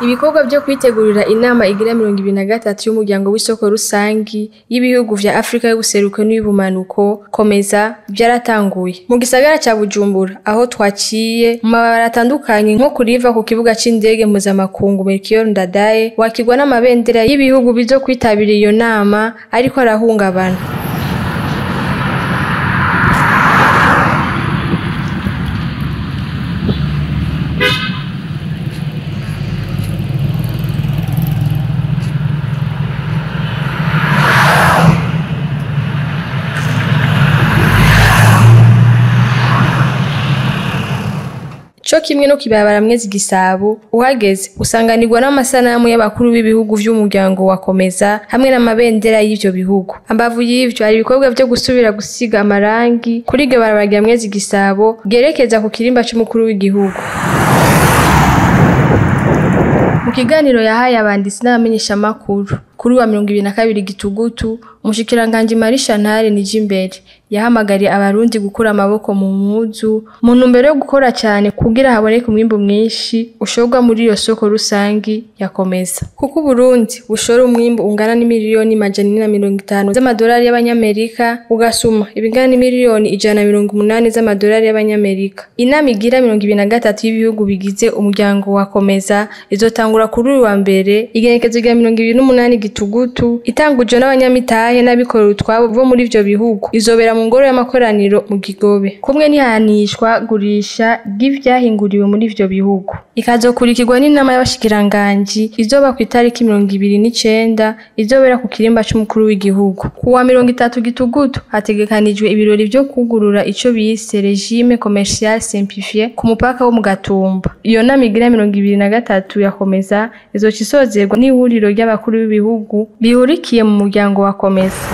Ibikorwa byo kwitegurira inama igira 23 y'umuryango w'isoko rusangi y'ibihugu vya Afrika y'ubuseruko n'ubumanuko komeza byaratanguye mu gisagara ca Bujumbura aho twaciye mu mabara atandukanye nko kuriva ku kibuga c'indege mpuzamakungu Melchior Ndadaye wakigwa n'amabendera y'ibihugu bizo kwitabira iyo nama ariko arahungabana. Cho kimwe no kibabara mwezi Gisabo uhageze usanganirwa n'amasanamu y'abakuru b'ibihugu vy'umuryango wakomeza hamwe n'amabendera y'ivyo bihugu. Ambavu y'ivyo hari ibikorwa byo gusubira gusiga amarangi kuri iryo barabara mwezi Gisabo gerekeza ku kirimba c'umukuru w'igihugu. Mu kiganiro yahaye abanditsi n'abamenyesha makuru kuri wa 22 Gitugutu umushikiranganje Marie Chantal Nijimbere yahamagariye abarundi gukura amaboko mu mpuzu mu ntumbero yo gukora cyane kugira haboneke umwimbo mwinshi ushobwa muri iyo soko rusangi yakomeza kuko Burundi bushora umwimbo ungana n'imiliyoni 150 z'amadolari y'abanyamerika ugasuma ibingana n'imiliyoni 180 z'amadolari y'abanyamerika. Inama igira 23 y'ibihugu bigize umuryango wakomeza izotangura kuri uyu wa mbere igenekezo rya 28 Gitugutu itangujwe n'abanyamitahe n'abikorera utwabo bo muri ivyo bihugu izobera mu ngoro y'amakoraniro mu Kigobe kumwe nihanishwa gurisha bw'ivyahinguriwe muri ivyo bihugu ikazokurikirwa n'inama y'abashikiranganje izoba ku itariki 29 izobera ku kirimba c'umukuru w'igihugu. Ku wa 30 Gitugutu hategekanijwe ibirori vyo kugurura ico bise regime commercial simplifié ku mupaka wo mu Gatumba. Iyo nama igira 23 yakomeza izoca isozerwa n'ihuriro ry'abakuru b'ibihugu bihurikiye mu muryango wakomeza.